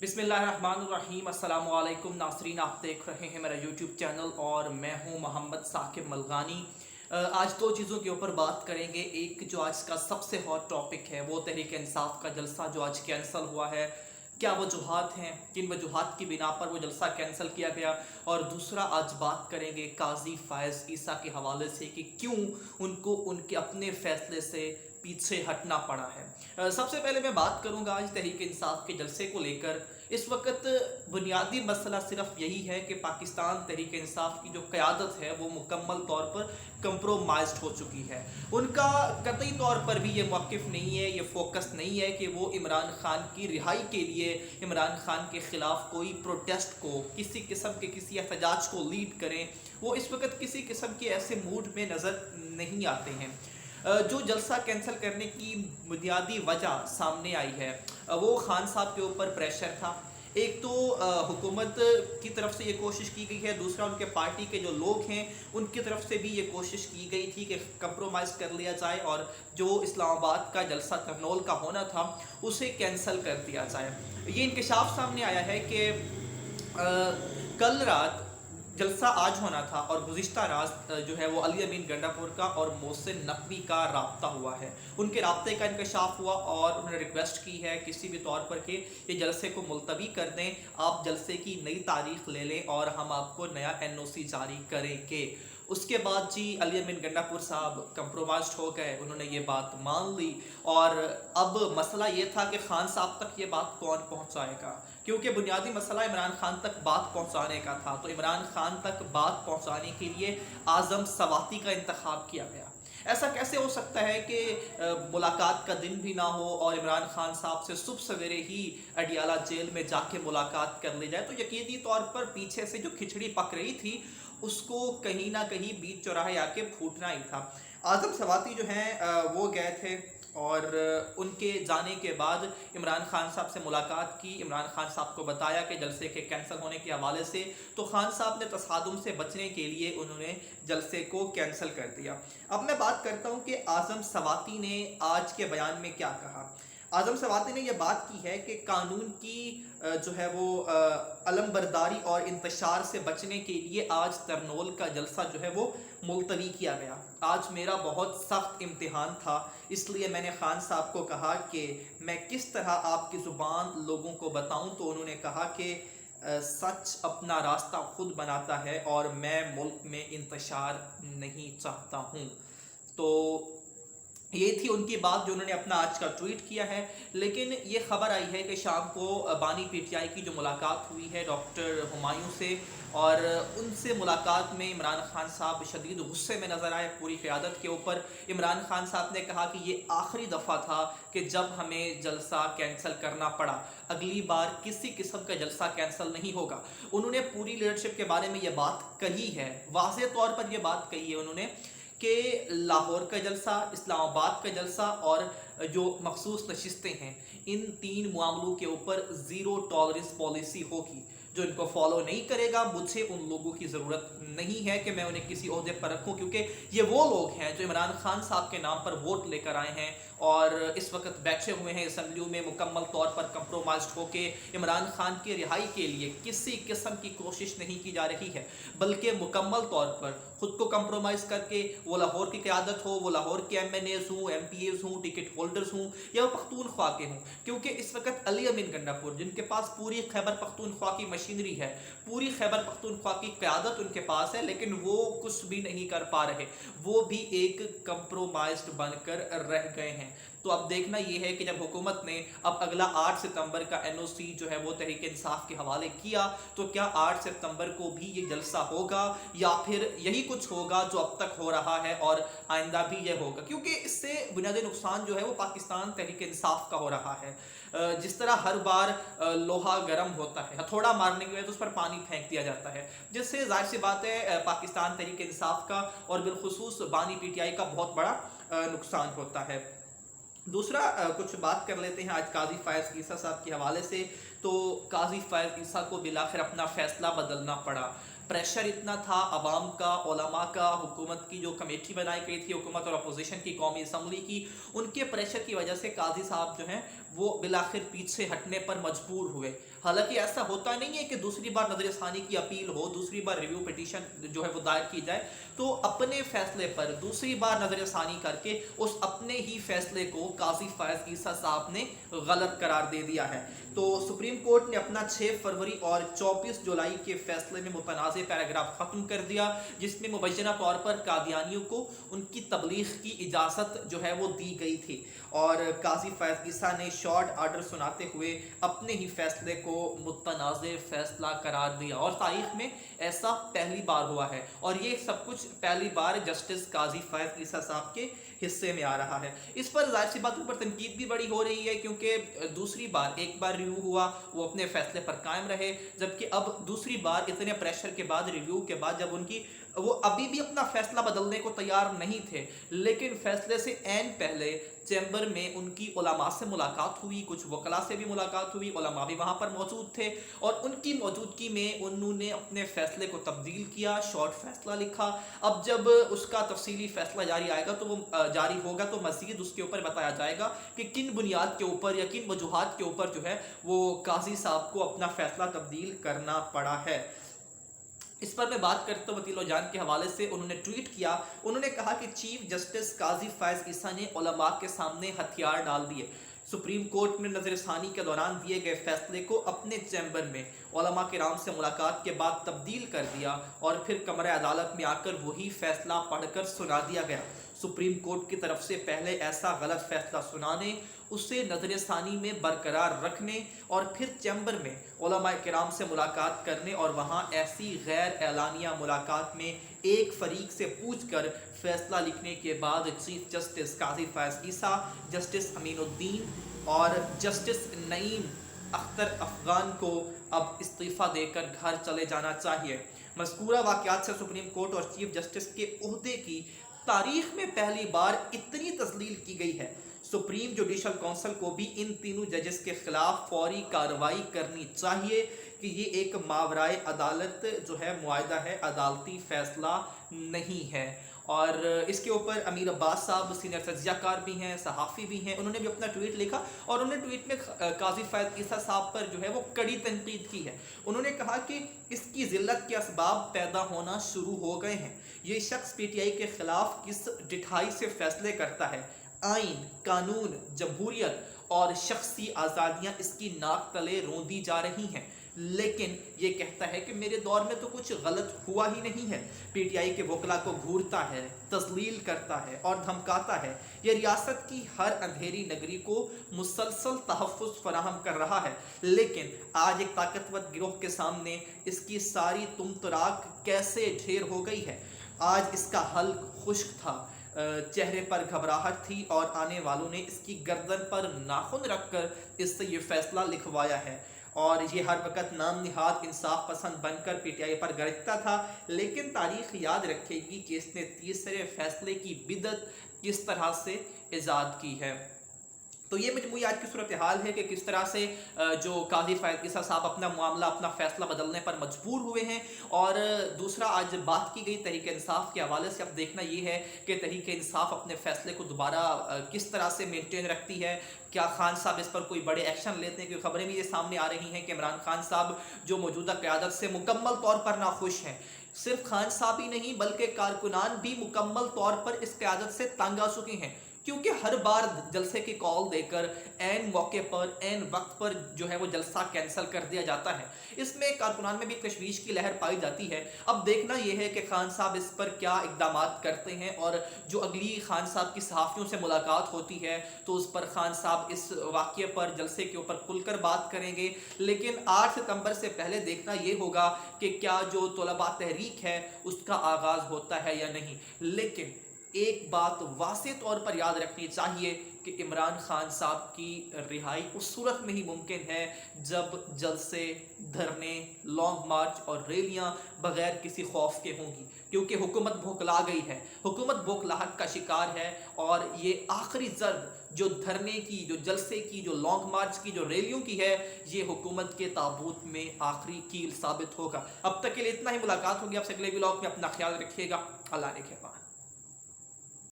बिस्मिल्लाहिर्रहमानिर्रहीम। अस्सलामु अलैकुम नाज़रीन, आप देख रहे हैं मेरा यूट्यूब चैनल और मैं हूं मोहम्मद साकिब मलगानी। आज दो चीज़ों के ऊपर बात करेंगे। एक जो आज का सबसे हॉट टॉपिक है वो तहरीक इंसाफ का जलसा जो आज कैंसिल हुआ है। क्या वजूहात हैं, किन वजूहात की बिना पर वो जलसा कैंसिल किया गया। और दूसरा आज बात करेंगे काजी फ़ायज़ ईसा के हवाले से कि क्यों उनको उनके अपने फ़ैसले से पीछे हटना पड़ा है। सबसे पहले मैं बात करूंगा आज तहरीक इंसाफ के जलसे को लेकर। इस वक्त बुनियादी मसला सिर्फ यही है कि पाकिस्तान तहरीक इंसाफ की जो क़यादत है वो मुकम्मल तौर पर कंप्रोमाइज्ड हो चुकी है। उनका कतई तौर पर भी ये मौक़िफ़ नहीं है, ये फोकस नहीं है कि वो इमरान खान की रिहाई के लिए इमरान खान के ख़िलाफ़ कोई प्रोटेस्ट को, किसी किस्म के किसी एहतजाज को लीड करें। वो इस वक्त किसी किस्म के ऐसे मूड में नज़र नहीं आते हैं। जो जलसा कैंसिल करने की बुनियादी वजह सामने आई है वो खान साहब के ऊपर प्रेशर था। एक तो हुकूमत की तरफ से ये कोशिश की गई है, दूसरा उनके पार्टी के जो लोग हैं उनकी तरफ से भी ये कोशिश की गई थी कि कंप्रोमाइज़ कर लिया जाए और जो इस्लामाबाद का जलसा करनौल का होना था उसे कैंसिल कर दिया जाए। ये इंकशाफ सामने आया है कि कल रात जलसा आज होना था और गुज़िश्ता रात जो है वो अली अमीन गंडापुर का और मोहसिन नकवी का राब्ता हुआ है। उनके राब्ते का इंकशाफ हुआ और उन्होंने रिक्वेस्ट की है किसी भी तौर पर कि ये जलसे को मुलतवी कर दें, आप जलसे की नई तारीख ले लें और हम आपको नया NOC जारी करेंगे। उसके बाद जी अली अमीन गंडापुर साहब कंप्रोमाइज़ हो गए, उन्होंने ये बात मान ली। और अब मसला ये था कि खान साहब तक ये बात कौन पहुंचाएगा, क्योंकि बुनियादी मसला इमरान खान तक बात पहुंचाने का था। तो इमरान खान तक बात पहुंचाने के लिए आज़म सवाती का इंतखाब किया गया। ऐसा कैसे हो सकता है कि मुलाकात का दिन भी ना हो और इमरान खान साहब से सुबह सवेरे ही अडियाला जेल में जाके मुलाकात कर ली जाए। तो यकीनी तौर पर पीछे से जो खिचड़ी पक रही थी उसको कहीं ना कहीं बीच चौराहे आके फूटना ही था। आज़म सवाती जो हैं वो गए थे और उनके जाने के बाद इमरान खान साहब से मुलाकात की। इमरान खान साहब को बताया कि जलसे के कैंसिल होने के हवाले से, तो खान साहब ने तसादुम से बचने के लिए उन्होंने जलसे को कैंसिल कर दिया। अब मैं बात करता हूं कि आज़म सवाती ने आज के बयान में क्या कहा। आज़म सवाती ने यह बात की है कि कानून की जो है वो अलमबरदारी और इंतशार से बचने के लिए आज तरनोल का जलसा जो है वो मुलतवी किया गया। आज मेरा बहुत सख्त इम्तिहान था, इसलिए मैंने खान साहब को कहा कि मैं किस तरह आपकी ज़ुबान लोगों को बताऊं। तो उन्होंने कहा कि सच अपना रास्ता खुद बनाता है और मैं मुल्क में इंतशार नहीं चाहता हूं। तो ये थी उनकी बात जो उन्होंने अपना आज का ट्वीट किया है। लेकिन ये खबर आई है कि शाम को बानी PTI की जो मुलाकात हुई है डॉक्टर हुमायूं से, और उनसे मुलाकात में इमरान खान साहब शदीद गुस्से में नज़र आए पूरी क़यादत के ऊपर। इमरान खान साहब ने कहा कि ये आखिरी दफ़ा था कि जब हमें जलसा कैंसिल करना पड़ा, अगली बार किसी किस्म का जलसा कैंसिल नहीं होगा। उन्होंने पूरी लीडरशिप के बारे में ये बात कही है, वाज़ेह तौर पर यह बात कही है उन्होंने कि लाहौर का जलसा, इस्लामाबाद का जलसा और जो मखसूस नशिस्तें हैं, इन तीन मामलों के ऊपर ज़ीरो टॉलरेंस पॉलिसी होगी। जो इनको फॉलो नहीं करेगा, मुझे उन लोगों की ज़रूरत नहीं है कि मैं उन्हें किसी ओहदे पर रखूं, क्योंकि ये वो लोग हैं जो इमरान खान साहब के नाम पर वोट लेकर आए हैं और इस वक्त बैठे हुए हैं असम्बलियों में मुकम्मल तौर पर कंप्रोमाइज़्ड होके। इमरान खान की रिहाई के लिए किसी किस्म की कोशिश नहीं की जा रही है, बल्कि मुकम्मल तौर पर ख़ुद को कंप्रोमाइज़ करके, वो लाहौर की क़यादत हो, वो लाहौर के MNAs हों, MPAs हों, टिकट होल्डर्स हों या वो पख्तूनख्वा के हों। क्योंकि इस वक्त अली अमीन गंडापुर जिनके पास पूरी खैबर पख्तूनख्वा की मशीनरी है, पूरी खैबर पख्तूनख्वा की क़यादत उनके पास है, लेकिन वो कुछ भी नहीं कर पा रहे, वो भी एक कंप्रोमाइज्ड बनकर रह गए हैं। तो अब देखना ये है कि जब हुकूमत ने अब अगला 8 सितंबर का NOC जो है वो तहरीक इंसाफ के हवाले किया, तो क्या 8 सितंबर को भी ये जलसा होगा या फिर यही कुछ होगा जो अब तक हो रहा है और आइंदा भी ये होगा। क्योंकि इससे बुनियादी नुकसान जो है वो पाकिस्तान तहरीक इंसाफ का हो रहा है। जिस तरह हर बार लोहा गर्म होता है, हथौड़ा मारने के बाद उस पर पानी फेंक दिया जाता है, जिससे जाहिर सी बात है पाकिस्तान तहरीक इंसाफ का और बिलखुसूस बानी PTI का बहुत बड़ा नुकसान होता है। दूसरा कुछ बात कर लेते हैं आज काजी फ़ायज़ ईसा साहब के हवाले से। तो काजी फ़ायज़ ईसा को बिलाखिर अपना फ़ैसला बदलना पड़ा। प्रेशर इतना था अवाम का, उलमा का, हुकूमत की जो कमेटी बनाई गई थी हुकूमत और अपोजिशन की, कौमी असम्बली की, उनके प्रेशर की वजह से काजी साहब जो हैं वो बिलाखिर पीछे हटने पर मजबूर हुए। हालांकि ऐसा होता नहीं है कि दूसरी बार नजर षानी की अपील हो, दूसरी बार रिव्यू पिटीशन जो है वो दायर की जाए तो अपने फैसले पर दूसरी बार नजर षानी करके उस अपने ही फैसले को काजी फायज ईसा साहब ने गलत करार दे दिया है। तो सुप्रीम कोर्ट ने अपना 6 फरवरी और 24 जुलाई के फैसले में मुतनाज़ पैराग्राफ ख़त्म कर दिया, जिसमें मुबैना तौर पर कादियानियों को उनकी तबलीग की इजाज़त जो है वो दी गई थी। और काजी फैज़ ईसा ने शॉर्ट आर्डर सुनाते हुए अपने ही फैसले को मुतनाज़ फैसला करार दिया। और तारीख में ऐसा पहली बार हुआ है और ये सब कुछ पहली बार जस्टिस काजी फैज़ ईसा साहब के हिस्से में आ रहा है। इस पर जाहिर सी बात ऊपर तनकीद भी बड़ी हो रही है, क्योंकि दूसरी बार एक बार रिव्यू हुआ, वो अपने फैसले पर कायम रहे, जबकि अब दूसरी बार इतने प्रेशर के बाद, रिव्यू के बाद, जब उनकी वो अभी भी अपना फैसला बदलने को तैयार नहीं थे, लेकिन फैसले से ऐन पहले चैम्बर में उनकी उलमा से मुलाकात हुई, कुछ वकला से भी मुलाकात हुई, उलमा भी वहाँ पर मौजूद थे और उनकी मौजूदगी में उन्होंने अपने फैसले को तब्दील किया, शॉर्ट फैसला लिखा। अब जब उसका तफसीली फैसला जारी आएगा तो वो जारी होगा तो मज़ीद उसके ऊपर बताया जाएगा कि किन बुनियाद के ऊपर या किन वजूहात के ऊपर जो है वो काजी साहब को अपना फैसला तब्दील करना पड़ा है। इस पर मैं बात करता हूँ वकील जान के हवाले से। उन्होंने ट्वीट किया, उन्होंने कहा कि चीफ जस्टिस काजी फैज़ ईसा ने उलमा के सामने हथियार डाल दिए। सुप्रीम कोर्ट में नजर षानी के दौरान दिए गए फैसले को अपने चैम्बर में उलमा किराम से मुलाकात के बाद तब्दील कर दिया और फिर कमरे अदालत में आकर वही फैसला पढ़कर सुना दिया गया। सुप्रीम कोर्ट की तरफ से पहले ऐसा गलत फैसला सुनाने, उसे नजर षानी में बरकरार रखने और फिर चैम्बर में उलमा किराम से मुलाकात करने और वहाँ ऐसी गैर एलानिया मुलाकात में एक फरीक से पूछकर फैसला लिखने के बाद चीफ जस्टिस काजी फैज़ ईसा, जस्टिस अमीनुद्दीन और जस्टिस नईम अख्तर अफगान को अब इस्तीफ़ा देकर घर चले जाना चाहिए। मज़कूरा वाक़यात से सुप्रीम कोर्ट और चीफ जस्टिस के ओहदे की तारीख में पहली बार इतनी तस्लील की गई है। सुप्रीम जुडिशल काउंसिल को भी इन तीनों जजेस के खिलाफ फौरी कार्रवाई करनी चाहिए कि ये एक मावराए अदालत जो है मुआहदा है, अदालती फैसला नहीं है। और इसके ऊपर अमीर अब्बास साहब सीनियर तज्ज़ियाकार भी हैं, सहाफ़ी भी हैं, उन्होंने भी अपना ट्वीट लिखा और उन्होंने ट्वीट में काजी फैज़ ईसा साहब पर जो है वो कड़ी तनकीद की है। उन्होंने कहा कि इसकी ज़िल्लत के असबाब पैदा होना शुरू हो गए हैं। ये शख्स पीटीआई के ख़िलाफ़ किस डिठाई से फ़ैसले करता है। आइन, कानून, जमहूरियत और शख्सी आज़ादियाँ इसकी नाक तले रोंदी जा रही हैं, लेकिन ये कहता है कि मेरे दौर में तो कुछ गलत हुआ ही नहीं है। पीटीआई के वकला को घूरता है, तस्लील करता है और धमकाता है। ये रियासत की हर अंधेरी नगरी को मुसलसल तहफ़्फ़ुज़ फराहम कर रहा है, लेकिन आज एक ताकतवर गिरोह के सामने इसकी सारी तुमतराक कैसे ढेर हो गई है। आज इसका हल्क खुश्क था, चेहरे पर घबराहट थी और आने वालों ने इसकी गर्दन पर नाखून रखकर इससे ये फैसला लिखवाया है और ये हर वक्त नाम निहाद इंसाफ पसंद बनकर पीटीआई पर गरजता था, लेकिन तारीख याद रखेगी कि इसने तीसरे फैसले की बिदत किस तरह से ईजाद की है। तो ये मजमूई आज की सूरत हाल है कि किस तरह से जो काजी फैज़ ईसा साहब अपना मामला, अपना फ़ैसला बदलने पर मजबूर हुए हैं। और दूसरा, आज बात की गई तहरीक इंसाफ के हवाले से, अब देखना ये है कि तहरीक इंसाफ अपने फ़ैसले को दोबारा किस तरह से मेंटेन रखती है। क्या खान साहब इस पर कोई बड़े एक्शन लेते हैं, क्योंकि खबरें भी ये सामने आ रही हैं कि इमरान खान साहब जो मौजूदा क़यादत से मुकम्मल तौर पर नाखुश हैं। सिर्फ खान साहब ही नहीं बल्कि कारकुनान भी मुकम्मल तौर पर इस क़यादत से तंग आ चुके हैं, क्योंकि हर बार जलसे की कॉल देकर ऐन मौके पर, ऐन वक्त पर जो है वो जलसा कैंसिल कर दिया जाता है। इसमें कारकुनान में भी तशवीश की लहर पाई जाती है। अब देखना यह है कि खान साहब इस पर क्या इकदाम करते हैं और जो अगली खान साहब की सहाफ़ियों से मुलाकात होती है तो उस पर खान साहब इस वाक़ये पर, जलसे के ऊपर खुलकर बात करेंगे। लेकिन 8 सितंबर से पहले देखना ये होगा कि क्या जो तलबा तहरीक है उसका आगाज़ होता है या नहीं। लेकिन एक बात वाज़ेह तौर पर याद रखनी चाहिए कि इमरान खान साहब की रिहाई उस सूरत में ही मुमकिन है जब जलसे, धरने, लॉन्ग मार्च और रैलियां बग़ैर किसी खौफ के होंगी। کیونکہ حکومت بھوکلا گئی ہے، حکومت بھوکلاہٹ کا شکار ہے، اور یہ آخری ضرب جو دھرنے کی، جو جلسے کی، جو لانگ مارچ کی، جو ریلیوں کی ہے، یہ حکومت کے تابوت میں آخری کیل ثابت ہوگا۔ اب تک کے لیے اتنا ہی، ملاقات ہوگی آپ سے اگلے ولاگ میں، اپنا خیال رکھیے گا، اللہ نے